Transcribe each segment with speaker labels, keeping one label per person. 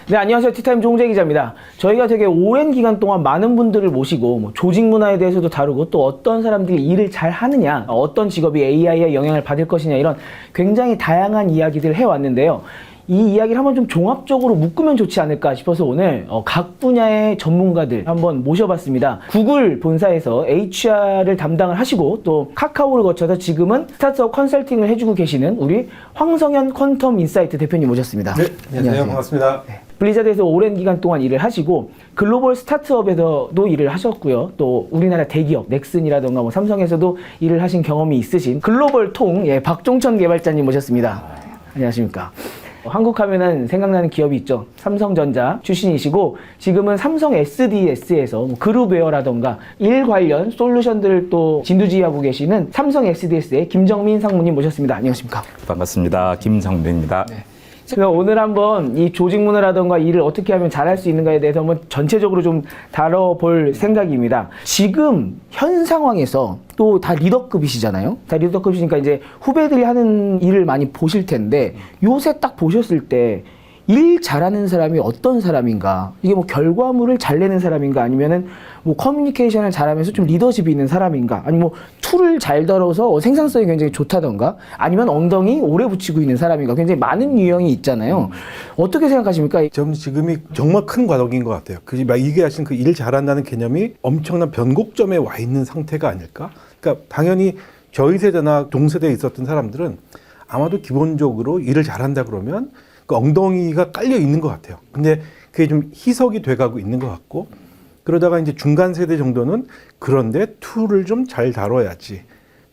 Speaker 1: 네, 안녕하세요. 티타임 조홍재 기자입니다. 저희가 되게 오랜 기간 동안 많은 분들을 모시고 조직 문화에 대해서도 다루고 또 어떤 사람들이 일을 잘 하느냐, 어떤 직업이 AI의 영향을 받을 것이냐 이런 굉장히 다양한 이야기들을 해왔는데요. 이 이야기를 한번 좀 종합적으로 묶으면 좋지 않을까 싶어서 오늘 각 분야의 전문가들 한번 모셔봤습니다. 구글 본사에서 HR을 담당을 하시고 또 카카오를 거쳐서 지금은 스타트업 컨설팅을 해주고 계시는 우리 황성현 퀀텀 인사이트 대표님 모셨습니다.
Speaker 2: 네, 안녕하세요. 반갑습니다.
Speaker 1: 네. 블리자드에서 오랜 기간 동안 일을 하시고 글로벌 스타트업에서도 일을 하셨고요. 또 우리나라 대기업 넥슨이라던가 뭐 삼성에서도 일을 하신 경험이 있으신 글로벌 통 박종천 개발자님 모셨습니다. 안녕하십니까. 한국 하면은 생각나는 기업이 있죠. 삼성전자 출신이시고 지금은 삼성 SDS에서 그룹웨어라던가 일 관련 솔루션들을 또 진두지휘하고 계시는 삼성 SDS의 김정민 상무님 모셨습니다. 안녕하십니까.
Speaker 3: 반갑습니다. 김정민입니다.
Speaker 1: 네. 그래서 오늘 한번 이 조직 문화라던가 일을 어떻게 하면 잘할 수 있는가에 대해서 한번 전체적으로 좀 다뤄볼 생각입니다. 지금 현 상황에서 또 다 리더급이시잖아요. 다 리더급이시니까 이제 후배들이 하는 일을 많이 보실 텐데 요새 딱 보셨을 때 일 잘하는 사람이 어떤 사람인가? 이게 뭐 결과물을 잘 내는 사람인가? 아니면은 뭐 커뮤니케이션을 잘하면서 좀 리더십이 있는 사람인가? 아니면 뭐 툴을 잘 다뤄서 생산성이 굉장히 좋다던가? 아니면 엉덩이 오래 붙이고 있는 사람인가? 굉장히 많은 유형이 있잖아요. 어떻게 생각하십니까?
Speaker 2: 저는 지금이 정말 큰 과도기인 것 같아요. 이게 하신 그 일 잘한다는 개념이 엄청난 변곡점에 와 있는 상태가 아닐까? 그러니까 당연히 저희 세대나 동세대에 있었던 사람들은 아마도 기본적으로 일을 잘한다 그러면 그 엉덩이가 깔려 있는 것 같아요. 근데 그게 좀 희석이 돼가고 있는 것 같고, 그러다가 이제 중간 세대 정도는 그런데 툴을 좀 잘 다뤄야지.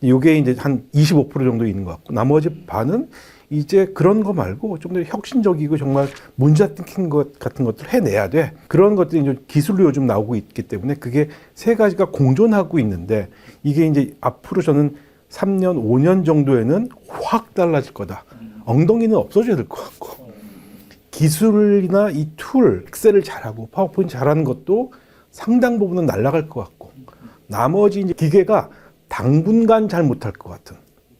Speaker 2: 이게 이제 한 25% 정도 있는 것 같고, 나머지 반은 이제 그런 거 말고 좀 더 혁신적이고 정말 문제 띵킹 것 같은 것들 해내야 돼. 그런 것들이 이제 기술로 요즘 나오고 있기 때문에 그게 세 가지가 공존하고 있는데, 이게 이제 앞으로 저는 3년, 5년 정도에는 확 달라질 거다. 엉덩이는 없어져야 될 것 같고, 기술이나 이 툴, 엑셀을 잘하고 파워포인트 잘하는 것도 상당 부분은 날아갈 것 같고, 나머지 이제 기계가 당분간 잘 못할 것 같은.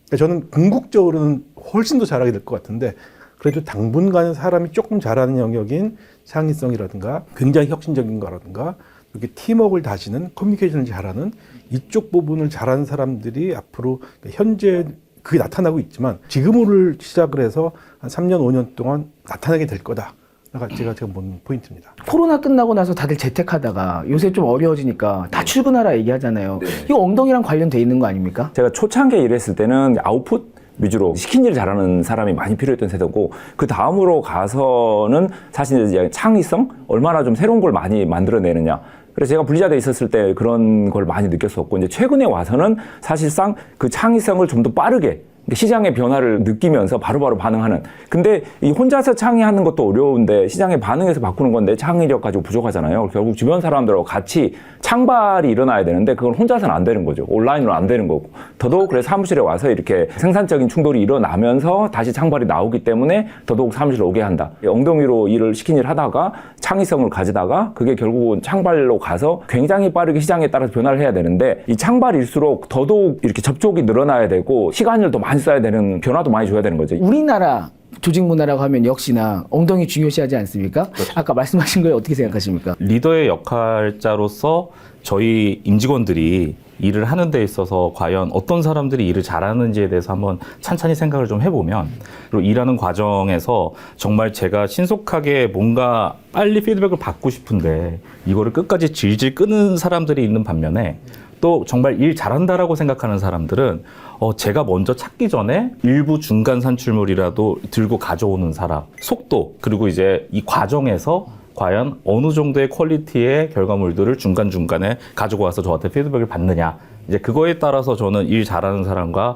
Speaker 2: 그러니까 저는 궁극적으로는 훨씬 더 잘하게 될 것 같은데, 그래도 당분간은 사람이 조금 잘하는 영역인 창의성이라든가 굉장히 혁신적인 거라든가 이렇게 팀워크를 다지는 커뮤니케이션을 잘하는 이쪽 부분을 잘하는 사람들이 앞으로 현재 그게 나타나고 있지만 지금을 시작을 해서 한 3년, 5년 동안 나타나게 될 거다. 제가 보는 포인트입니다.
Speaker 1: 코로나 끝나고 나서 다들 재택하다가 요새 좀 어려워지니까 다 출근하라 얘기하잖아요. 네. 이거 엉덩이랑 관련돼 있는 거 아닙니까?
Speaker 3: 제가 초창기에 일했을 때는 아웃풋 위주로 시킨 일 잘하는 사람이 많이 필요했던 세대고, 그 다음으로 가서는 사실 이제 창의성? 얼마나 좀 새로운 걸 많이 만들어내느냐. 그래서 제가 블리자드에 있었을 때 그런 걸 많이 느꼈었고, 이제 최근에 와서는 사실상 그 창의성을 좀 더 빠르게 시장의 변화를 느끼면서 바로바로 반응하는. 근데 이 혼자서 창의하는 것도 어려운데 시장의 반응에서 바꾸는 건데 창의력 가지고 부족하잖아요. 결국 주변 사람들하고 같이 창발이 일어나야 되는데 그건 혼자서는 안 되는 거죠. 온라인으로 안 되는 거고. 더더욱 그래서 사무실에 와서 이렇게 생산적인 충돌이 일어나면서 다시 창발이 나오기 때문에 더더욱 사무실에 오게 한다. 엉덩이로 일을 시킨 일 하다가 창의성을 가지다가 그게 결국은 창발로 가서 굉장히 빠르게 시장에 따라서 변화를 해야 되는데, 이 창발일수록 더더욱 이렇게 접촉이 늘어나야 되고 시간을 더 많이 써야 되는, 변화도 많이 줘야 되는 거죠.
Speaker 1: 우리나라 조직 문화라고 하면 역시나 엉덩이 중요시하지 않습니까? 그렇죠. 아까 말씀하신 거에 어떻게 생각하십니까?
Speaker 3: 리더의 역할자로서 저희 임직원들이 일을 하는 데 있어서 과연 어떤 사람들이 일을 잘하는지에 대해서 한번 찬찬히 생각을 좀 해보면, 그리고 일하는 과정에서 정말 제가 신속하게 뭔가 빨리 피드백을 받고 싶은데 이거를 끝까지 질질 끄는 사람들이 있는 반면에, 또 정말 일 잘한다라고 생각하는 사람들은 제가 먼저 찾기 전에 일부 중간 산출물이라도 들고 가져오는 사람, 속도, 그리고 이제 이 과정에서 과연 어느 정도의 퀄리티의 결과물들을 중간중간에 가지고 와서 저한테 피드백을 받느냐. 이제 그거에 따라서 저는 일 잘하는 사람과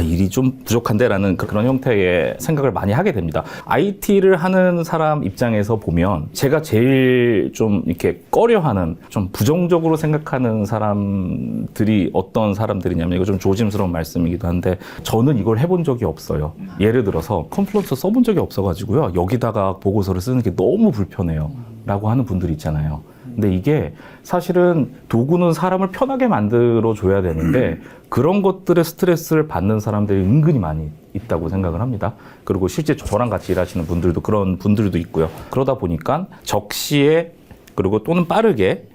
Speaker 3: 일이 좀 부족한데라는 그런 형태의 생각을 많이 하게 됩니다. IT를 하는 사람 입장에서 보면 제가 제일 좀 이렇게 꺼려하는, 좀 부정적으로 생각하는 사람들이 어떤 사람들이냐면, 이거 좀 조심스러운 말씀이기도 한데 저는 이걸 해본 적이 없어요. 예를 들어서 컴플런스 써본 적이 없어가지고요, 여기다가 보고서를 쓰는 게 너무 불편해요 라고 하는 분들이 있잖아요. 근데 이게 사실은 도구는 사람을 편하게 만들어 줘야 되는데 그런 것들의 스트레스를 받는 사람들이 은근히 많이 있다고 생각을 합니다. 그리고 실제 저랑 같이 일하시는 분들도 그런 분들도 있고요. 그러다 보니까 적시에 그리고 또는 빠르게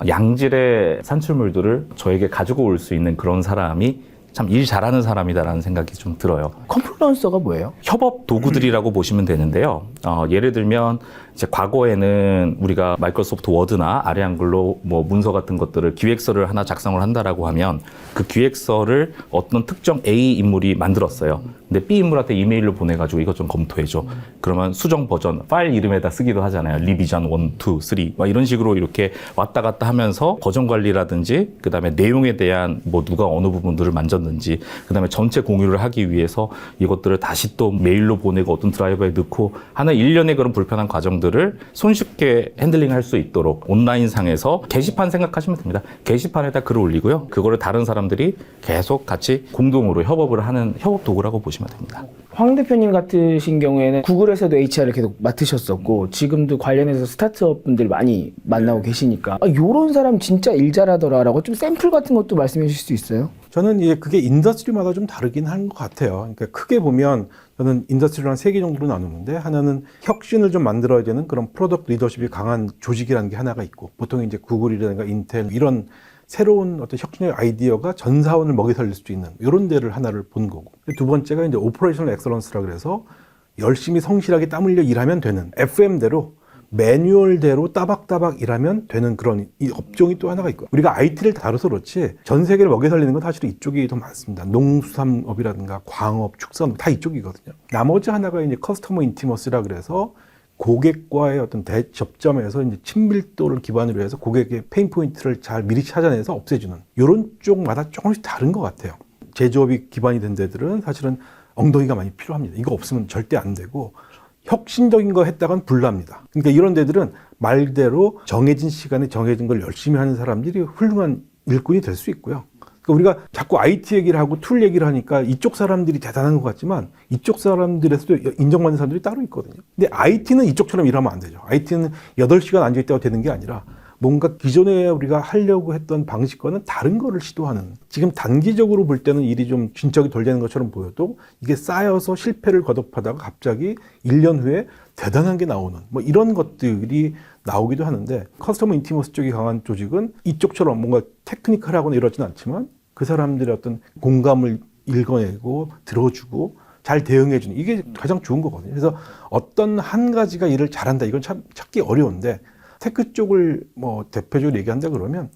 Speaker 3: 양질의 산출물들을 저에게 가지고 올 수 있는 그런 사람이 참 일 잘하는 사람이다라는 생각이 좀 들어요.
Speaker 1: 컴플런서가 뭐예요?
Speaker 3: 협업 도구들이라고 보시면 되는데요. 예를 들면 이제 과거에는 우리가 마이크로소프트 워드나 아래 한글로 뭐 문서 같은 것들을 기획서를 하나 작성을 한다라고 하면 그 기획서를 어떤 특정 A 인물이 만들었어요. 근데 B 인물한테 이메일로 보내가지고 이것 좀 검토해줘. 그러면 수정 버전 파일 이름에다 쓰기도 하잖아요. 리비전 1, 2, 3 막 이런 식으로 이렇게 왔다 갔다 하면서 버전 관리라든지 그다음에 내용에 대한 뭐 누가 어느 부분들을 만졌는지 그다음에 전체 공유를 하기 위해서 이것들을 다시 또 메일로 보내고 어떤 드라이버에 넣고 하는 일련의 그런 불편한 과정들을 손쉽게 핸들링할 수 있도록 온라인상에서 게시판 생각하시면 됩니다. 게시판에다 글을 올리고요. 그거를 다른 사람들이 계속 같이 공동으로 협업을 하는 협업 도구라고 보시면 됩니다.
Speaker 1: 황 대표님 같으신 경우에는 구글에서도 HR을 계속 맡으셨었고 지금도 관련해서 스타트업 분들 많이 만나고 계시니까 요런 사람 진짜 일 잘하더라라고 좀 샘플 같은 것도 말씀해 주실 수 있어요?
Speaker 2: 저는 이제 그게 인더스트리마다 좀 다르긴 한 것 같아요. 그러니까 크게 보면 저는 인더스트리를 한 3개 정도로 나누는데 하나는 혁신을 좀 만들어야 되는 그런 프로덕트 리더십이 강한 조직이라는 게 하나가 있고 보통 이제 구글이라든가 인텔 이런 새로운 어떤 혁신의 아이디어가 전 사원을 먹여 살릴 수 있는 이런 데를 하나를 본 거고 두 번째가 이제 오퍼레이셔널 엑셀런스라 그래서 열심히 성실하게 땀 흘려 일하면 되는 FM대로 매뉴얼대로 따박따박 일하면 되는 그런 이 업종이 또 하나가 있고 우리가 IT를 다뤄서 그렇지 전 세계를 먹여 살리는 건 사실은 이쪽이 더 많습니다. 농수산업이라든가 광업, 축산업 다 이쪽이거든요. 나머지 하나가 이제 커스터머 인티머스라 그래서 고객과의 어떤 대접점에서 이제 친밀도를 기반으로 해서 고객의 페인 포인트를 잘 미리 찾아내서 없애주는 이런 쪽마다 조금씩 다른 것 같아요. 제조업이 기반이 된 데들은 사실은 엉덩이가 많이 필요합니다. 이거 없으면 절대 안 되고 혁신적인 거 했다간 불납니다. 그러니까 이런 데들은 말대로 정해진 시간에 정해진 걸 열심히 하는 사람들이 훌륭한 일꾼이 될 수 있고요. 그러니까 우리가 자꾸 IT 얘기를 하고 툴 얘기를 하니까 이쪽 사람들이 대단한 것 같지만 이쪽 사람들에서도 인정받는 사람들이 따로 있거든요. 근데 IT는 이쪽처럼 일하면 안 되죠. IT는 8시간 앉아있다고 되는 게 아니라 뭔가 기존에 우리가 하려고 했던 방식과는 다른 거를 시도하는 지금 단기적으로 볼 때는 일이 좀 진척이 덜 되는 것처럼 보여도 이게 쌓여서 실패를 거듭하다가 갑자기 1년 후에 대단한 게 나오는 뭐 이런 것들이 나오기도 하는데 커스터머 인티머스 쪽이 강한 조직은 이쪽처럼 뭔가 테크니컬하거나 이러진 않지만 그 사람들의 어떤 공감을 읽어내고 들어주고 잘 대응해주는 이게 가장 좋은 거거든요. 그래서 어떤 한 가지가 일을 잘한다 이건 참 찾기 어려운데 테크 쪽을 뭐 대표적으로 얘기한다 그러면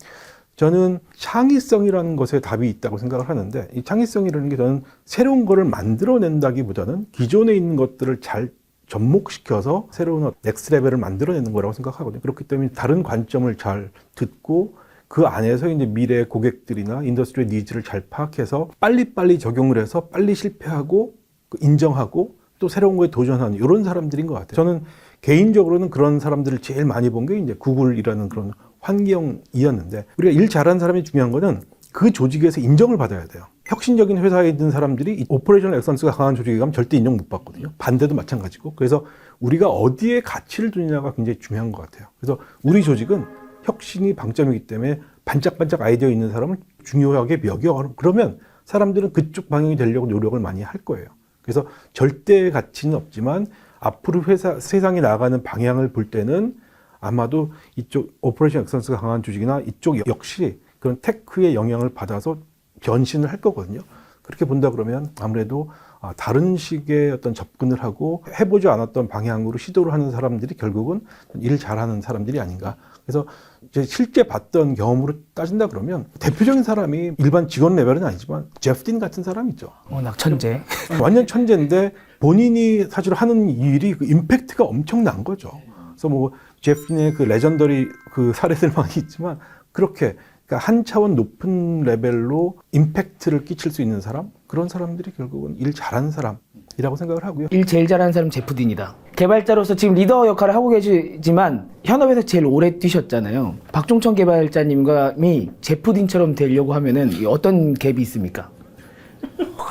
Speaker 2: 저는 창의성이라는 것에 답이 있다고 생각을 하는데 이 창의성이라는 게 저는 새로운 거를 만들어낸다기보다는 기존에 있는 것들을 잘 접목시켜서 새로운 넥스트 레벨을 만들어내는 거라고 생각하거든요. 그렇기 때문에 다른 관점을 잘 듣고 그 안에서 이제 미래 고객들이나 인더스트리의 니즈를 잘 파악해서 빨리빨리 적용을 해서 빨리 실패하고 인정하고 또 새로운 거에 도전하는 이런 사람들인 것 같아요. 저는 개인적으로는 그런 사람들을 제일 많이 본 게 이제 구글이라는 그런 환경이었는데 우리가 일 잘하는 사람이 중요한 거는 그 조직에서 인정을 받아야 돼요. 혁신적인 회사에 있는 사람들이 오퍼레이셔널 엑셀런스가 강한 조직에 가면 절대 인정 못 받거든요. 반대도 마찬가지고. 그래서 우리가 어디에 가치를 두느냐가 굉장히 중요한 것 같아요. 그래서 우리 조직은 혁신이 방점이기 때문에 반짝반짝 아이디어 있는 사람을 중요하게 여겨. 그러면 사람들은 그쪽 방향이 되려고 노력을 많이 할 거예요. 그래서 절대 가치는 없지만 앞으로 세상이 나아가는 방향을 볼 때는 아마도 이쪽 오퍼레이션 엑셀런스가 강한 조직이나 이쪽 역시 그런 테크의 영향을 받아서 변신을 할 거거든요. 그렇게 본다 그러면 아무래도 다른 식의 어떤 접근을 하고 해보지 않았던 방향으로 시도를 하는 사람들이 결국은 일을 잘하는 사람들이 아닌가. 그래서 이제 실제 봤던 경험으로 따진다 그러면 대표적인 사람이 일반 직원 레벨은 아니지만 제프 딘 같은 사람 있죠.
Speaker 1: 워낙 천재.
Speaker 2: 완전 천재인데 본인이 사실 하는 일이 그 임팩트가 엄청난 거죠. 그래서 뭐 제프 딘의 그 레전더리 그 사례들 많이 있지만 그렇게 그러니까 한 차원 높은 레벨로 임팩트를 끼칠 수 있는 사람 그런 사람들이 결국은 일 잘하는 사람이라고 생각을 하고요.
Speaker 1: 일 제일 잘하는 사람 제프 딘이다. 개발자로서 지금 리더 역할을 하고 계시지만 현업에서 제일 오래 뛰셨잖아요. 박종천 개발자님이 제프 딘처럼 되려고 하면은 어떤 갭이 있습니까?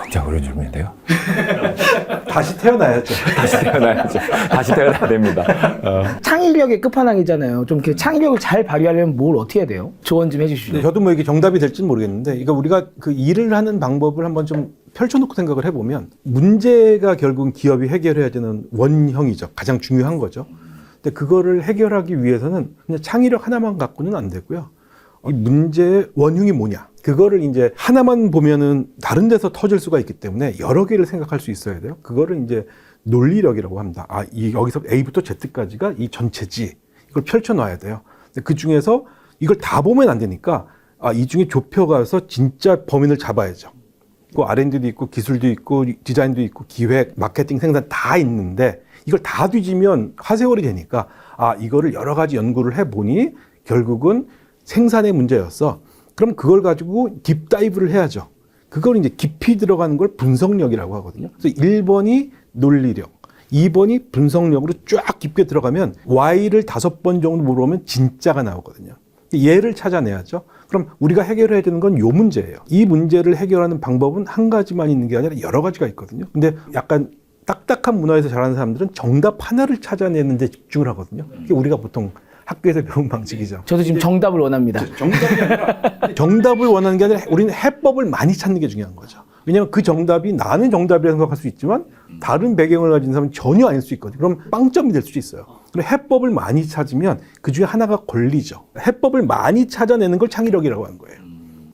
Speaker 4: 굉장히 어려운 질문인데요.
Speaker 2: 다시 태어나야죠.
Speaker 4: 다시 태어나야죠. 다시 태어나야 됩니다.
Speaker 1: 창의력의 끝판왕이잖아요. 좀 그 창의력을 잘 발휘하려면 뭘 어떻게 해야 돼요? 조언 좀 해주시죠.
Speaker 2: 저도 뭐 이게 정답이 될지는 모르겠는데, 그러니까 우리가 그 일을 하는 방법을 한번 좀 펼쳐놓고 생각을 해보면 문제가 결국은 기업이 해결해야 되는 원형이죠. 가장 중요한 거죠. 근데 그거를 해결하기 위해서는 그냥 창의력 하나만 갖고는 안 되고요. 이 문제의 원흉이 뭐냐? 그거를 이제 하나만 보면은 다른 데서 터질 수가 있기 때문에 여러 개를 생각할 수 있어야 돼요. 그거를 이제 논리력이라고 합니다. 여기서 A부터 Z까지가 이 전체지. 이걸 펼쳐놔야 돼요. 근데 그 중에서 이걸 다 보면 안 되니까 이 중에 좁혀가서 진짜 범인을 잡아야죠. 그 R&D도 있고 기술도 있고 디자인도 있고 기획, 마케팅, 생산 다 있는데 이걸 다 뒤지면 하세월이 되니까 이거를 여러 가지 연구를 해보니 결국은 생산의 문제였어. 그럼 그걸 가지고 딥다이브를 해야죠. 그걸 이제 깊이 들어가는 걸 분석력이라고 하거든요. 그래서 1번이 논리력, 2번이 분석력으로 쫙 깊게 들어가면 Y를 5번 정도 물어보면 진짜가 나오거든요. 얘를 찾아내야죠. 그럼 우리가 해결해야 되는 건 요 문제예요. 이 문제를 해결하는 방법은 한 가지만 있는 게 아니라 여러 가지가 있거든요. 근데 약간 딱딱한 문화에서 자라는 사람들은 정답 하나를 찾아내는 데 집중을 하거든요. 그게 우리가 보통 학교에서 배운 방식이죠.
Speaker 1: 저도 지금 정답을 원합니다.
Speaker 2: 정답이 아니라 정답을 원하는 게 아니라 우리는 해법을 많이 찾는 게 중요한 거죠. 왜냐하면 그 정답이 나는 정답이라고 생각할 수 있지만 다른 배경을 가진 사람은 전혀 아닐 수 있거든요. 그럼 빵점이 될 수도 있어요. 그럼 해법을 많이 찾으면 그 중에 하나가 걸리죠. 해법을 많이 찾아내는 걸 창의력이라고 하는 거예요.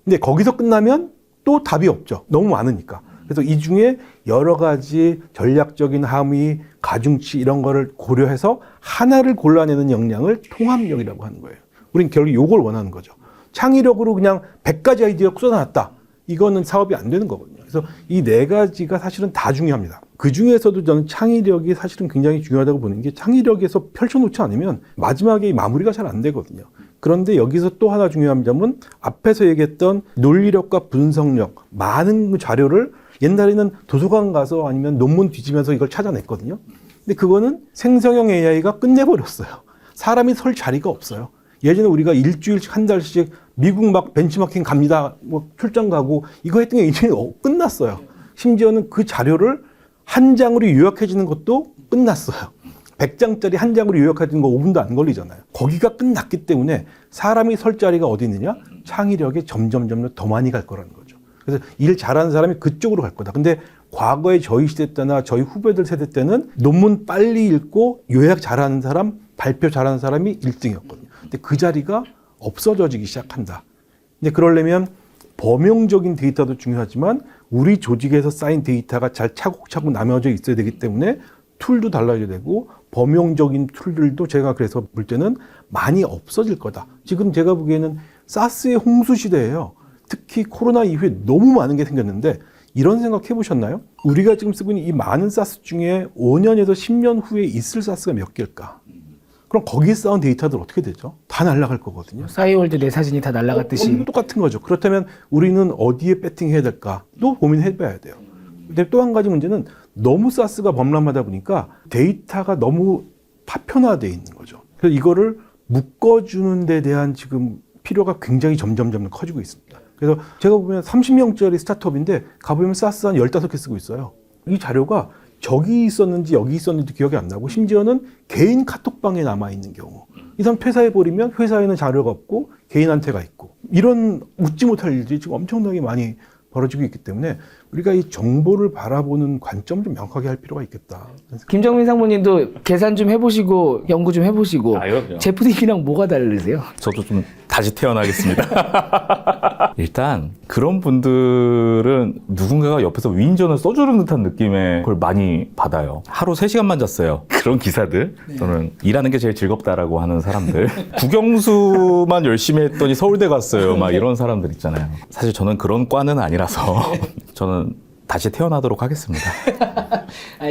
Speaker 2: 근데 거기서 끝나면 또 답이 없죠. 너무 많으니까. 그래서 이 중에 여러 가지 전략적인 함의, 가중치 이런 거를 고려해서 하나를 골라내는 역량을 통합력이라고 하는 거예요. 우린 결국 이걸 원하는 거죠. 창의력으로 그냥 100가지 아이디어가 쏟아놨다. 이거는 사업이 안 되는 거거든요. 그래서 이 4가지가 사실은 다 중요합니다. 그 중에서도 저는 창의력이 사실은 굉장히 중요하다고 보는 게 창의력에서 펼쳐놓지 않으면 마지막에 마무리가 잘 안 되거든요. 그런데 여기서 또 하나 중요한 점은 앞에서 얘기했던 논리력과 분석력, 많은 자료를 옛날에는 도서관 가서 아니면 논문 뒤지면서 이걸 찾아냈거든요. 근데 그거는 생성형 AI가 끝내버렸어요. 사람이 설 자리가 없어요. 예전에 우리가 일주일씩 한 달씩 미국 막 벤치마킹 갑니다. 뭐 출장 가고 이거 했던 게 이제 끝났어요. 심지어는 그 자료를 한 장으로 요약해 주는 것도 끝났어요. 100장짜리 한 장으로 요약해 주는 거 5분도 안 걸리잖아요. 거기가 끝났기 때문에 사람이 설 자리가 어디 있느냐? 창의력에 점점 더 많이 갈 거라는 거죠. 그래서 일 잘하는 사람이 그쪽으로 갈 거다. 근데 과거에 저희 시대 때나 저희 후배들 세대 때는 논문 빨리 읽고 요약 잘하는 사람, 발표 잘하는 사람이 1등이었거든요. 근데 그 자리가 없어져지기 시작한다. 근데 그러려면 범용적인 데이터도 중요하지만 우리 조직에서 쌓인 데이터가 잘 차곡차곡 나눠져 있어야 되기 때문에 툴도 달라져야 되고 범용적인 툴들도 제가 그래서 볼 때는 많이 없어질 거다. 지금 제가 보기에는 사스의 홍수 시대예요. 특히 코로나 이후에 너무 많은 게 생겼는데 이런 생각 해보셨나요? 우리가 지금 쓰고 있는 이 많은 사스 중에 5년에서 10년 후에 있을 사스가 몇 개일까? 그럼 거기에 쌓은 데이터들 어떻게 되죠? 다 날아갈 거거든요.
Speaker 1: 싸이월드 내 사진이 다 날아갔듯이.
Speaker 2: 똑같은 거죠. 그렇다면 우리는 어디에 배팅해야 될까도 고민해봐야 돼요. 근데 또 한 가지 문제는 너무 사스가 범람하다 보니까 데이터가 너무 파편화되어 있는 거죠. 그래서 이거를 묶어주는 데 대한 지금 필요가 굉장히 점점 커지고 있습니다. 그래서 제가 보면 30명짜리 스타트업인데 가보면 사스 한 15개 쓰고 있어요. 이 자료가 저기 있었는지 여기 있었는지 기억이 안 나고 심지어는 개인 카톡방에 남아있는 경우 이 사람 퇴사해버리면 회사에는 자료가 없고 개인한테가 있고 이런 웃지 못할 일들이 지금 엄청나게 많이 벌어지고 있기 때문에 우리가 이 정보를 바라보는 관점 좀 명확하게 할 필요가 있겠다.
Speaker 1: 김정민 상무님도 계산 좀 해보시고 연구 좀 해보시고
Speaker 3: 그럼요.
Speaker 1: 제프님이랑 뭐가 다르세요?
Speaker 3: 저도 좀 다시 태어나겠습니다. 일단 그런 분들은 누군가가 옆에서 위인전을 써주는 듯한 느낌의 걸 많이 받아요. 하루 3시간만 잤어요. 그런 기사들. 저는 일하는 게 제일 즐겁다라고 하는 사람들. 국영수만 열심히 했더니 서울대 갔어요. 막 이런 사람들 있잖아요. 사실 저는 그런 과는 아니라서 저는 다시 태어나도록 하겠습니다.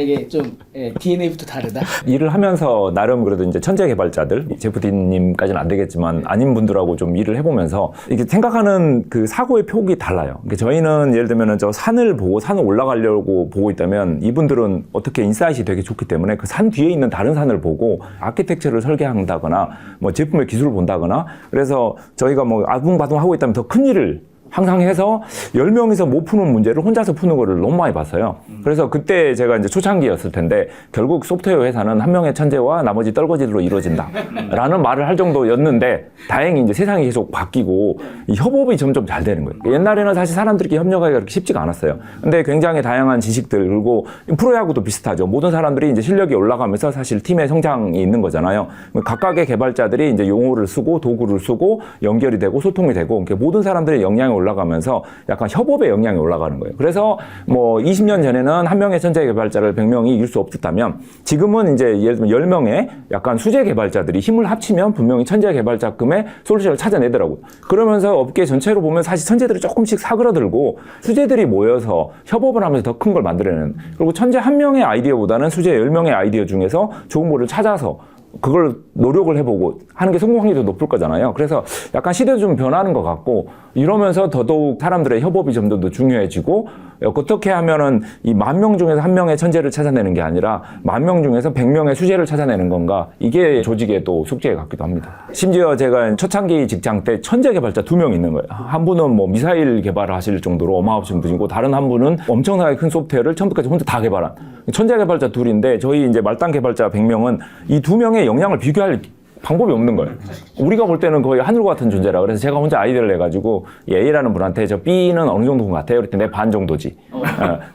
Speaker 1: 이게 좀 DNA부터 다르다.
Speaker 4: 일을 하면서 나름 그래도 이제 천재 개발자들, 제프디님까지는 안 되겠지만 아닌 분들하고 좀 일을 해보면서 이게 생각하는 그 사고의 폭이 달라요. 그러니까 저희는 예를 들면은 저 산을 보고 산을 올라가려고 보고 있다면 이분들은 어떻게 인사이트이 되게 좋기 때문에 그 산 뒤에 있는 다른 산을 보고 아키텍처를 설계한다거나 뭐 제품의 기술을 본다거나 그래서 저희가 뭐 아둥바둥 하고 있다면 더 큰 일을 항상 해서 10명이서 못 푸는 문제를 혼자서 푸는 거를 너무 많이 봤어요. 그래서 그때 제가 이제 초창기였을 텐데 결국 소프트웨어 회사는 한 명의 천재와 나머지 떨거지로 이루어진다 라는 말을 할 정도였는데 다행히 이제 세상이 계속 바뀌고 이 협업이 점점 잘 되는 거예요. 옛날에는 사실 사람들끼리 협력하기가 그렇게 쉽지가 않았어요. 근데 굉장히 다양한 지식들 그리고 프로야구도 비슷하죠. 모든 사람들이 이제 실력이 올라가면서 사실 팀의 성장이 있는 거잖아요. 각각의 개발자들이 이제 용어를 쓰고 도구를 쓰고 연결이 되고 소통이 되고 모든 사람들의 역량이 올라가면서 약간 협업의 역량이 올라가는 거예요. 그래서 뭐 20년 전에는 한 명의 천재 개발자를 100명이 이길 수 없었다면 지금은 이제 예를 들면 10명의 약간 수제 개발자들이 힘을 합치면 분명히 천재 개발자급의 솔루션을 찾아내더라고요. 그러면서 업계 전체로 보면 사실 천재들이 조금씩 사그러들고 수제들이 모여서 협업을 하면서 더 큰 걸 만들어내는 그리고 천재 한 명의 아이디어보다는 수제 10명의 아이디어 중에서 좋은 거를 찾아서 그걸 노력을 해보고 하는 게 성공 확률이 더 높을 거잖아요. 그래서 약간 시대도 좀 변하는 것 같고 이러면서 더더욱 사람들의 협업이 점점 더 중요해지고 어떻게 하면은 이 10,000명 중에서 한 명의 천재를 찾아내는 게 아니라 10,000명 중에서 100명의 수재를 찾아내는 건가 이게 조직의 또 숙제 같기도 합니다. 심지어 제가 초창기 직장 때 천재 개발자 2명 있는 거예요. 한 분은 뭐 미사일 개발을 하실 정도로 어마어마하신 분이고 다른 한 분은 엄청나게 큰 소프트웨어를 처음부터까지 혼자 다 개발한 천재 개발자 둘인데 저희 이제 말단 개발자 100명은 이 2명의 역량을 비교할 방법이 없는 거예요. 우리가 볼 때는 거의 하늘과 같은 존재라. 그래서 제가 혼자 아이디어를 내가지고 A라는 분한테 저 B는 어느 정도인 것 같아요? 그랬더니 내 반 정도지.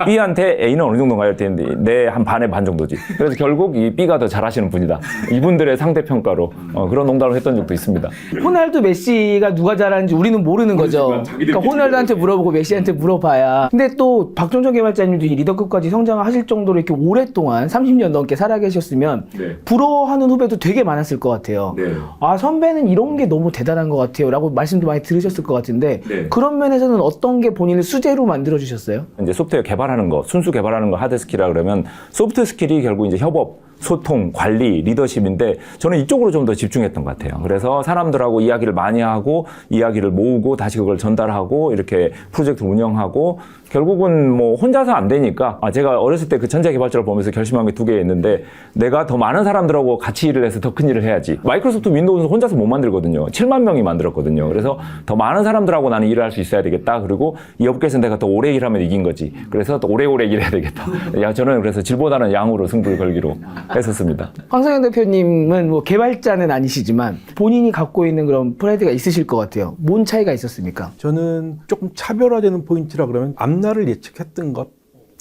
Speaker 4: B한테 A는 어느 정도인가요? 그랬더니 내 한 반의 반 정도지. 그래서 결국 이 B가 더 잘하시는 분이다. 이분들의 상대평가로 그런 농담을 했던 적도 있습니다.
Speaker 1: 호날두 메시가 누가 잘하는지 우리는 모르는 거죠. 그러니까 호날두한테 물어보고 메시한테 물어봐야. 근데 또 박종정 개발자님도 이 리더급까지 성장하실 정도로 이렇게 오랫동안 30년 넘게 살아계셨으면 부러워하는 후배도 되게 많았을 것 같아요. 아, 선배는 이런 게 너무 대단한 것 같아요 라고 말씀도 많이 들으셨을 것 같은데 그런 면에서는 어떤 게 본인을 수제로 만들어 주셨어요?
Speaker 4: 이제 소프트웨어 개발하는 거, 순수 개발하는 거 하드 스킬이라 그러면 소프트 스킬이 결국 이제 협업, 소통, 관리, 리더십인데 저는 이쪽으로 좀 더 집중했던 것 같아요. 그래서 사람들하고 이야기를 많이 하고 이야기를 모으고 다시 그걸 전달하고 이렇게 프로젝트 운영하고 결국은 뭐 혼자서 안 되니까 제가 어렸을 때 그 천재 개발자를 보면서 결심한 게 2개 있는데 내가 더 많은 사람들하고 같이 일을 해서 더 큰 일을 해야지. 마이크로소프트 윈도우는 혼자서 못 만들거든요. 7만 명이 만들었거든요. 그래서 더 많은 사람들하고 나는 일을 할 수 있어야 되겠다. 그리고 이 업계에서 내가 더 오래 일하면 이긴 거지. 그래서 더 오래오래 일해야 되겠다. 저는 그래서 질보다는 양으로 승부를 걸기로 했었습니다.
Speaker 1: 황성현 대표님은 뭐 개발자는 아니시지만 본인이 갖고 있는 그런 프라이드가 있으실 것 같아요. 뭔 차이가 있었습니까?
Speaker 2: 저는 조금 차별화되는 포인트라 그러면 앞날을 예측했던 것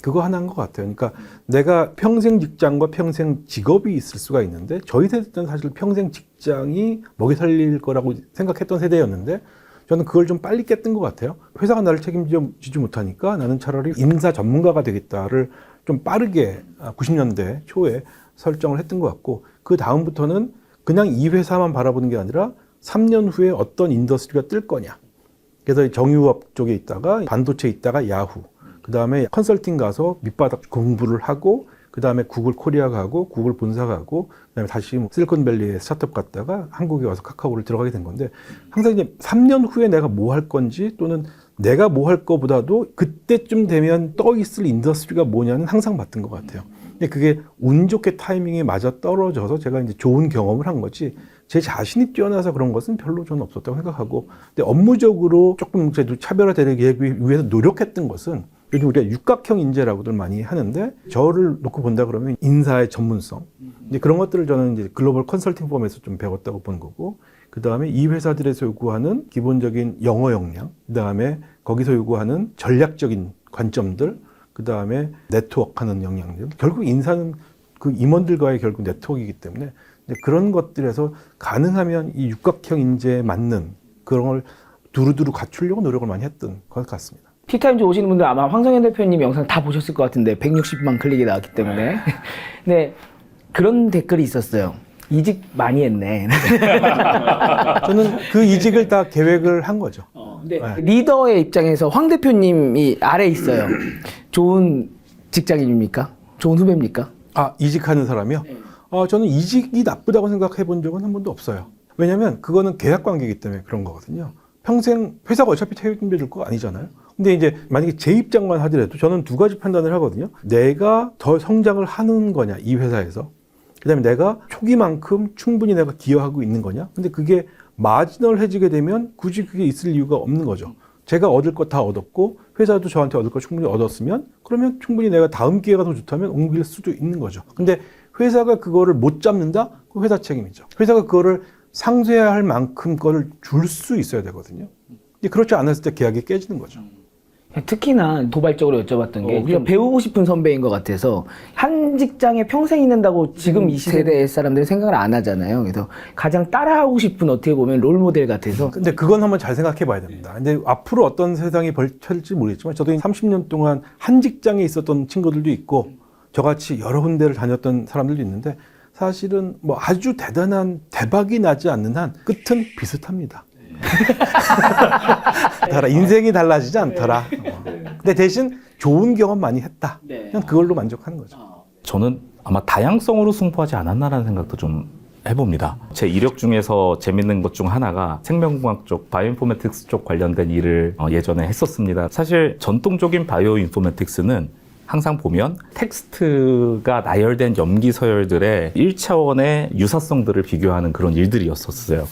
Speaker 2: 그거 하나인 것 같아요. 그러니까 내가 평생 직장과 평생 직업이 있을 수가 있는데 저희 세대는 사실 평생 직장이 먹여 살릴 거라고 생각했던 세대였는데 저는 그걸 좀 빨리 깼던 것 같아요. 회사가 나를 책임지지 못하니까 나는 차라리 인사 전문가가 되겠다를 좀 빠르게 90년대 초에 설정을 했던 것 같고 그 다음부터는 그냥 이 회사만 바라보는 게 아니라 3년 후에 어떤 인더스트리가 뜰 거냐. 그래서 정유업 쪽에 있다가 반도체에 있다가 야후, 그 다음에 컨설팅 가서 밑바닥 공부를 하고 그 다음에 구글 코리아 가고 구글 본사 가고 그 다음에 다시 실리콘밸리에 스타트업 갔다가 한국에 와서 카카오를 들어가게 된 건데 항상 이제 3년 후에 내가 뭐 할 건지 또는 내가 뭐 할 거보다도 그때쯤 되면 떠 있을 인더스트리가 뭐냐는 항상 봤던 것 같아요. 근데 그게 운 좋게 타이밍에 맞아 떨어져서 제가 이제 좋은 경험을 한 거지 제 자신이 뛰어나서 그런 것은 별로 저는 없었다고 생각하고 근데 업무적으로 조금 그래도 차별화되기 위해서 노력했던 것은 요즘 우리가 육각형 인재라고들 많이 하는데 저를 놓고 본다 그러면 인사의 전문성 이제 그런 것들을 저는 이제 글로벌 컨설팅 펌에서 좀 배웠다고 본 거고 그 다음에 이 회사들에서 요구하는 기본적인 영어 역량 그 다음에 거기서 요구하는 전략적인 관점들 그 다음에 네트워크하는 역량들 결국 인사는 그 임원들과의 결국 네트워크이기 때문에 그런 것들에서 가능하면 이 육각형 인재에 맞는 그런 걸 두루두루 갖추려고 노력을 많이 했던 것 같습니다.
Speaker 1: 티타임즈 오시는 분들 아마 황성현 대표님 영상 다 보셨을 것 같은데 160만 클릭이 나왔기 때문에 네 그런 댓글이 있었어요. 이직 많이 했네.
Speaker 2: 저는 그 이직을 다 계획을 한 거죠.
Speaker 1: 네. 리더의 입장에서 황 대표님이 아래 있어요. 좋은 직장인입니까? 좋은 후배입니까?
Speaker 2: 이직하는 사람이요? 저는 이직이 나쁘다고 생각해 본 적은 한 번도 없어요. 왜냐면 그거는 계약 관계이기 때문에 그런 거거든요. 평생 회사가 어차피 책임져 줄 거 아니잖아요. 근데 이제 만약에 제 입장만 하더라도 저는 2가지 판단을 하거든요. 내가 더 성장을 하는 거냐, 이 회사에서. 그 다음에 내가 초기만큼 충분히 내가 기여하고 있는 거냐. 근데 그게 마지널해지게 되면 굳이 그게 있을 이유가 없는 거죠. 제가 얻을 것 다 얻었고 회사도 저한테 얻을 거 충분히 얻었으면 그러면 충분히 내가 다음 기회가 더 좋다면 옮길 수도 있는 거죠. 근데 회사가 그거를 못 잡는다? 그 회사 책임이죠. 회사가 그거를 상쇄해야 할 만큼 거를 줄 수 있어야 되거든요. 근데 그렇지 않았을 때 계약이 깨지는 거죠.
Speaker 1: 특히나 도발적으로 여쭤봤던 게 그냥 배우고 싶은 선배인 것 같아서 한 직장에 평생 있는다고 지금 이 세대 사람들이 생각을 안 하잖아요. 그래서 가장 따라하고 싶은 어떻게 보면 롤모델 같아서
Speaker 2: 근데 그건 한번 잘 생각해 봐야 됩니다. 근데 앞으로 어떤 세상이 벌쳐질지 모르겠지만 저도 30년 동안 한 직장에 있었던 친구들도 있고 저같이 여러 군데를 다녔던 사람들도 있는데 사실은 뭐 아주 대단한 대박이 나지 않는 한 끝은 비슷합니다. 인생이 달라지지 않더라. 근데 대신 좋은 경험 많이 했다. 그냥 그걸로 만족하는 거죠.
Speaker 3: 저는 아마 다양성으로 승부하지 않았나라는 생각도 좀 해봅니다. 제 이력 중에서 재밌는 것 중 하나가 생명공학 쪽, 바이오인포메틱스 쪽 관련된 일을 예전에 했었습니다. 사실 전통적인 바이오인포메틱스는 항상 보면 텍스트가 나열된 염기 서열들의 1차원의 유사성들을 비교하는 그런 일들이었었어요.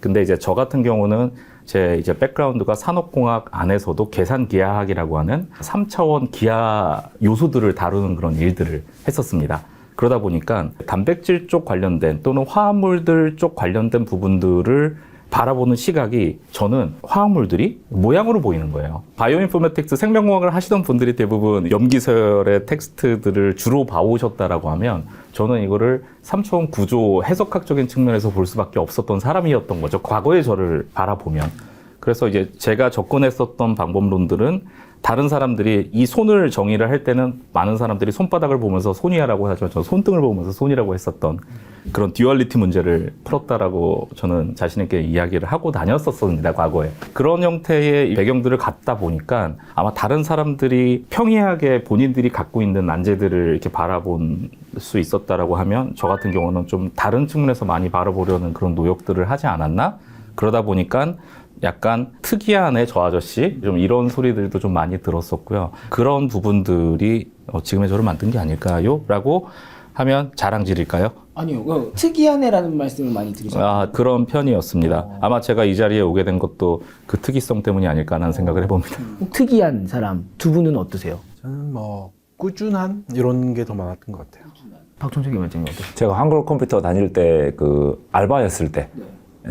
Speaker 3: 근데 이제 저 같은 경우는 제 이제 백그라운드가 산업공학 안에서도 계산기하학이라고 하는 3차원 기하 요소들을 다루는 그런 일들을 했었습니다. 그러다 보니까 단백질 쪽 관련된 또는 화합물들 쪽 관련된 부분들을 바라보는 시각이 저는 화학물들이 모양으로 보이는 거예요. 바이오인포메틱스 생명공학을 하시던 분들이 대부분 염기서열의 텍스트들을 주로 봐오셨다라고 하면 저는 이거를 3차원 구조 해석학적인 측면에서 볼 수밖에 없었던 사람이었던 거죠. 과거의 저를 바라보면. 그래서 이제 제가 접근했었던 방법론들은 다른 사람들이 이 손을 정의를 할 때는 많은 사람들이 손바닥을 보면서 손이야라고 하지만 저는 손등을 보면서 손이라고 했었던 그런 듀얼리티 문제를 풀었다라고 저는 자신 있게 이야기를 하고 다녔었습니다, 과거에. 그런 형태의 배경들을 갖다 보니까 아마 다른 사람들이 평이하게 본인들이 갖고 있는 난제들을 이렇게 바라볼 수 있었다라고 하면 저 같은 경우는 좀 다른 측면에서 많이 바라보려는 그런 노력들을 하지 않았나? 그러다 보니까 약간 특이하네 저 아저씨 좀 이런 소리들도 좀 많이 들었었고요. 그런 부분들이 지금의 저를 만든 게 아닐까요? 라고 하면 자랑질일까요?
Speaker 1: 아니요. 특이하네라는 말씀을 많이 들으셨어요.
Speaker 3: 그런 편이었습니다. 아마 제가 이 자리에 오게 된 것도 그 특이성 때문이 아닐까라는 생각을 해봅니다.
Speaker 1: 특이한 사람 두 분은 어떠세요?
Speaker 2: 저는 뭐 꾸준한 이런 게 더 많았던 것 같아요.
Speaker 1: 박종석이 말씀이 어떠세요?
Speaker 4: 제가 한글 컴퓨터 다닐 때 그 알바였을 때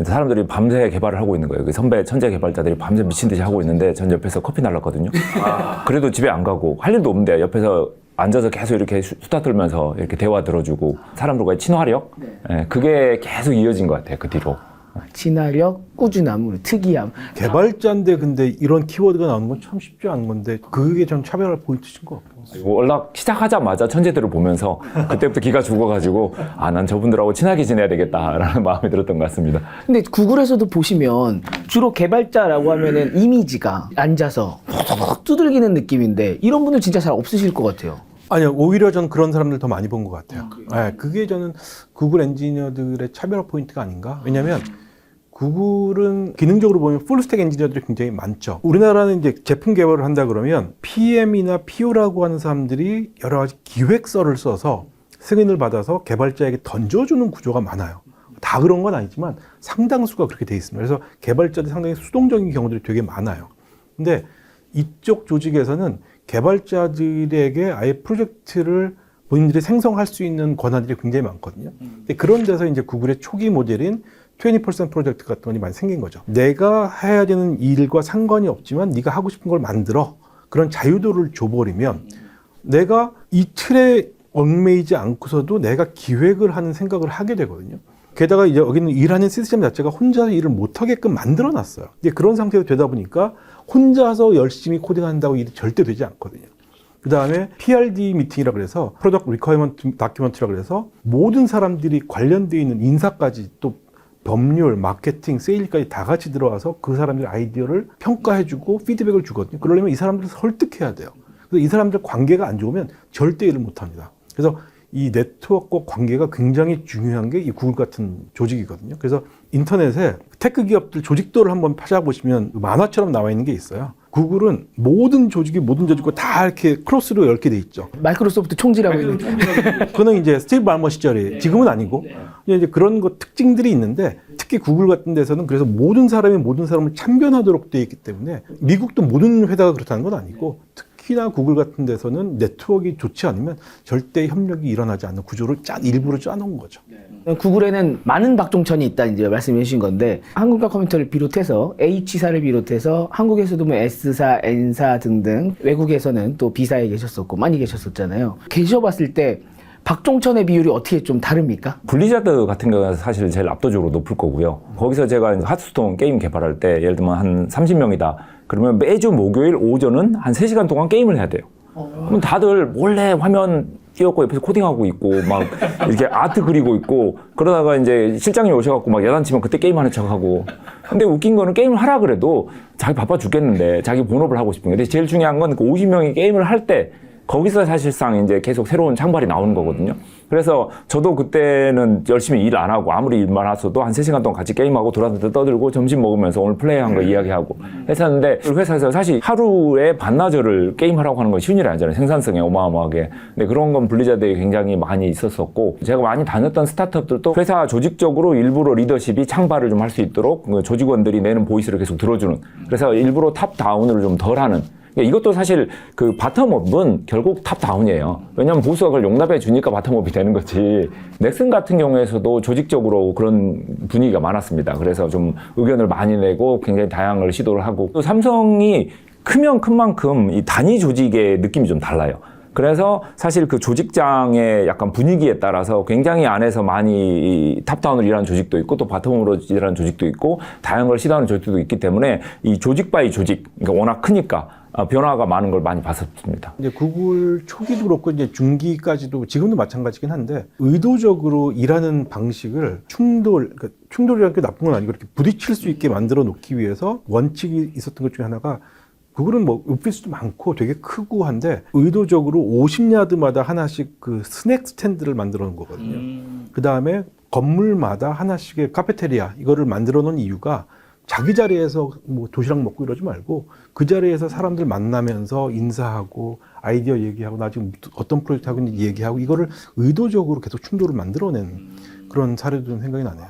Speaker 4: 사람들이 밤새 개발을 하고 있는 거예요. 그 선배 천재 개발자들이 밤새 미친 듯이 하고 있는데 전 옆에서 커피 날랐거든요. 그래도 집에 안 가고 할 일도 없는데 옆에서 앉아서 계속 이렇게 수다 떨면서 이렇게 대화 들어주고 사람들과의 친화력 그게 계속 이어진 것 같아요. 그 뒤로.
Speaker 1: 친화력, 꾸준함, 특이함.
Speaker 2: 개발자인데 근데 이런 키워드가 나오는 건 참 쉽지 않은 건데 그게 좀 차별화 포인트인 것 같고.
Speaker 4: 월락 시작하자마자 천재들을 보면서 그때부터 기가 죽어가지고 난 저분들하고 친하게 지내야 되겠다라는 마음이 들었던 것 같습니다.
Speaker 1: 근데 구글에서도 보시면 주로 개발자라고 하면은 이미지가 앉아서 푹 두들기는 느낌인데 이런 분들 진짜 잘 없으실 것 같아요.
Speaker 2: 아니요, 오히려 저는 그런 사람들 더 많이 본 것 같아요. 그게 저는 구글 엔지니어들의 차별화 포인트가 아닌가? 왜냐면 구글은 기능적으로 보면 풀스택 엔지니어들이 굉장히 많죠. 우리나라는 이제 제품 개발을 한다 그러면 PM이나 PO라고 하는 사람들이 여러 가지 기획서를 써서 승인을 받아서 개발자에게 던져주는 구조가 많아요. 다 그런 건 아니지만 상당수가 그렇게 돼 있습니다. 그래서 개발자들이 상당히 수동적인 경우들이 되게 많아요. 근데 이쪽 조직에서는 개발자들에게 아예 프로젝트를 본인들이 생성할 수 있는 권한들이 굉장히 많거든요. 근데 그런 데서 이제 구글의 초기 모델인 20% 프로젝트 같은 것이 많이 생긴 거죠. 내가 해야 되는 일과 상관이 없지만 네가 하고 싶은 걸 만들어. 그런 자유도를 줘버리면 내가 이 틀에 얽매이지 않고서도 내가 기획을 하는 생각을 하게 되거든요. 게다가 이제 여기는 일하는 시스템 자체가 혼자서 일을 못하게끔 만들어 놨어요. 이제 그런 상태가 되다 보니까 혼자서 열심히 코딩한다고 일이 절대 되지 않거든요. 그 다음에 PRD 미팅이라고 그래서 프로덕트 리퀘어먼트 다큐먼트라고 그래서 모든 사람들이 관련되어 있는 인사까지 또 법률, 마케팅, 세일까지 다 같이 들어와서 그 사람들의 아이디어를 평가해주고 피드백을 주거든요. 그러려면 이 사람들을 설득해야 돼요. 그래서 이 사람들 관계가 안 좋으면 절대 일을 못합니다. 그래서 이 네트워크와 관계가 굉장히 중요한 게 이 구글 같은 조직이거든요. 그래서 인터넷에 테크 기업들 조직도를 한번 찾아보시면 만화처럼 나와 있는 게 있어요. 구글은 모든 조직이 모든 조직과 다 이렇게 크로스로 이렇게 돼 있죠.
Speaker 1: 마이크로소프트 총지라고 있는.
Speaker 2: 그거는 이제 스티브 발머 시절에 지금은 아니고 이제 그런 것 특징들이 있는데 특히 구글 같은 데서는 그래서 모든 사람이 모든 사람을 참견하도록 되어 있기 때문에 미국도 모든 회사가 그렇다는 건 아니고 특히나 구글 같은 데서는 네트워크가 좋지 않으면 절대 협력이 일어나지 않는 구조를 일부러 짜놓은 거죠.
Speaker 1: 구글에는 많은 박종천이 있다 이제 말씀해 주신 건데 한국과 컴퓨터를 비롯해서 H사를 비롯해서 한국에서도 뭐 S사, N사 등등 외국에서는 또 B사에 계셨었고 많이 계셨었잖아요. 계셔봤을 때 박종천의 비율이 어떻게 좀 다릅니까?
Speaker 4: 블리자드 같은 경우가 사실 제일 압도적으로 높을 거고요. 거기서 제가 하스스톤 게임 개발할 때 예를 들면 한 30명이다. 그러면 매주 목요일 오전은 한 3시간 동안 게임을 해야 돼요. 그럼 다들 몰래 화면 띄웠고 옆에서 코딩하고 있고 막 이렇게 아트 그리고 있고 그러다가 이제 실장이 오셔갖고 막 야단치면 그때 게임하는 척하고. 근데 웃긴 거는 게임을 하라 그래도 자기 바빠 죽겠는데 자기 본업을 하고 싶은 게. 근데 제일 중요한 건 그 50명이 게임을 할 때 거기서 사실상 이제 계속 새로운 창발이 나오는 거거든요. 그래서 저도 그때는 열심히 일 안 하고 아무리 일만 하셔도 한 3시간 동안 같이 게임하고 돌아다니다 떠들고 점심 먹으면서 오늘 플레이한 거 이야기하고 했었는데 회사에서 사실 하루에 반나절을 게임하라고 하는 건 쉬운 일이 아니잖아요. 생산성이 어마어마하게. 근데 그런 건 블리자드에 굉장히 많이 있었었고 제가 많이 다녔던 스타트업들도 회사 조직적으로 일부러 리더십이 창발을 좀 할 수 있도록 조직원들이 내는 보이스를 계속 들어주는 그래서 일부러 탑다운을 좀 덜하는 이것도 사실 그 바텀업은 결국 탑다운이에요. 왜냐하면 보수가 그걸 용납해 주니까 바텀업이 되는 거지. 넥슨 같은 경우에서도 조직적으로 그런 분위기가 많았습니다. 그래서 좀 의견을 많이 내고 굉장히 다양한 시도를 하고 또 삼성이 크면 큰 만큼 이 단위 조직의 느낌이 좀 달라요. 그래서 사실 그 조직장의 약간 분위기에 따라서 굉장히 안에서 많이 탑다운으로 일하는 조직도 있고 또 바텀으로 일하는 조직도 있고 다양한 걸 시도하는 조직도 있기 때문에 이 조직 바이 조직, 그러니까 워낙 크니까 변화가 많은 걸 많이 봤었습니다.
Speaker 2: 이제 구글 초기도 그렇고 이제 중기까지도 지금도 마찬가지긴 한데 의도적으로 일하는 방식을 그러니까 충돌이라는 게 나쁜 건 아니고 이렇게 부딪힐 수 있게 만들어 놓기 위해서 원칙이 있었던 것 중에 하나가 구글은 뭐 오피스도 많고 되게 크고 한데 의도적으로 50야드마다 하나씩 그 스낵 스탠드를 만들어 놓은 거거든요. 그 다음에 건물마다 하나씩의 카페테리아 이거를 만들어 놓은 이유가 자기 자리에서 뭐 도시락 먹고 이러지 말고 그 자리에서 사람들 만나면서 인사하고 아이디어 얘기하고 나 지금 어떤 프로젝트 하고 있는지 얘기하고 이거를 의도적으로 계속 충돌을 만들어낸 그런 사례도 생각이 나네요.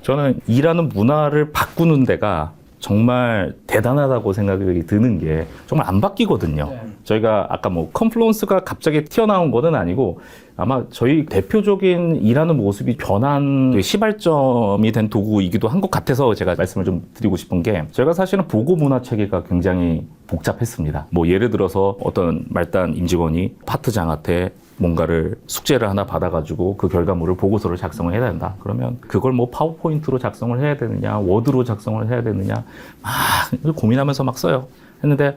Speaker 3: 저는 일하는 문화를 바꾸는 데가 정말 대단하다고 생각이 드는 게 정말 안 바뀌거든요. 저희가 아까 뭐 컴플루언스가 갑자기 튀어나온 거는 아니고 아마 저희 대표적인 일하는 모습이 변한 시발점이 된 도구이기도 한 것 같아서 제가 말씀을 좀 드리고 싶은 게 저희가 사실은 보고 문화 체계가 굉장히 복잡했습니다. 뭐 예를 들어서 어떤 말단 임직원이 파트장한테 뭔가를 숙제를 하나 받아가지고 그 결과물을 보고서를 작성을 해야 된다. 그러면 그걸 뭐 파워포인트로 작성을 해야 되느냐, 워드로 작성을 해야 되느냐, 막 고민하면서 막 써요. 했는데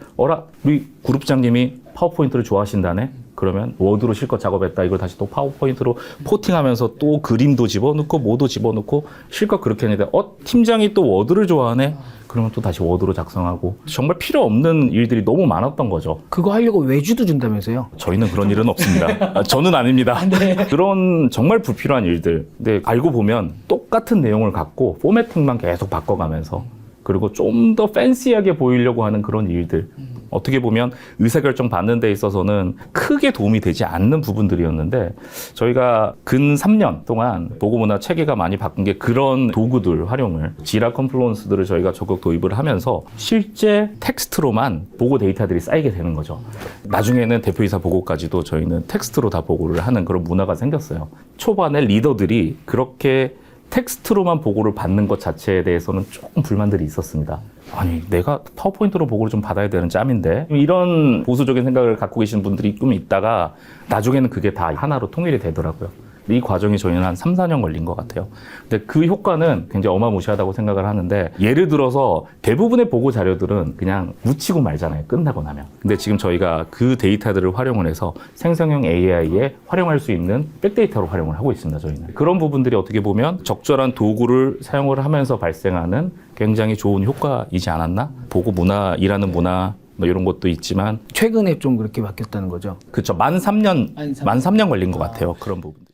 Speaker 3: 우리 그룹장님이 파워포인트를 좋아하신다네? 그러면 워드로 실컷 작업했다. 이걸 다시 또 파워포인트로 포팅하면서 또 그림도 집어넣고 뭐도 집어넣고 실컷 그렇게 했는데 팀장이 또 워드를 좋아하네? 그러면 또 다시 워드로 작성하고 정말 필요 없는 일들이 너무 많았던 거죠.
Speaker 1: 그거 하려고 외주도 준다면서요?
Speaker 3: 저희는 그런 일은 없습니다. 저는 아닙니다. 그런 정말 불필요한 일들. 근데 알고 보면 똑같은 내용을 갖고 포매팅만 계속 바꿔가면서 그리고 좀 더 팬시하게 보이려고 하는 그런 일들. 어떻게 보면 의사결정 받는 데 있어서는 크게 도움이 되지 않는 부분들이었는데 저희가 근 3년 동안 보고문화 체계가 많이 바뀐 게 그런 도구들 활용을 지라 컴플루언스들을 저희가 적극 도입을 하면서 실제 텍스트로만 보고 데이터들이 쌓이게 되는 거죠. 나중에는 대표이사 보고까지도 저희는 텍스트로 다 보고를 하는 그런 문화가 생겼어요. 초반에 리더들이 그렇게 텍스트로만 보고를 받는 것 자체에 대해서는 조금 불만들이 있었습니다. 아니, 내가 파워포인트로 보고를 좀 받아야 되는 짬인데 이런 보수적인 생각을 갖고 계신 분들이 좀 있다가 나중에는 그게 다 하나로 통일이 되더라고요. 이 과정이 저희는 한 3, 4년 걸린 것 같아요. 근데 그 효과는 굉장히 어마무시하다고 생각을 하는데 예를 들어서 대부분의 보고 자료들은 그냥 묻히고 말잖아요. 끝나고 나면. 근데 지금 저희가 그 데이터들을 활용을 해서 생성형 AI에 활용할 수 있는 백데이터로 활용을 하고 있습니다. 저희는. 그런 부분들이 어떻게 보면 적절한 도구를 사용을 하면서 발생하는 굉장히 좋은 효과이지 않았나? 보고 문화, 일하는 문화 뭐 이런 것도 있지만
Speaker 1: 최근에 좀 그렇게 바뀌었다는 거죠.
Speaker 3: 그렇죠. 만 3년 걸린 것 같아요. 그런 부분들.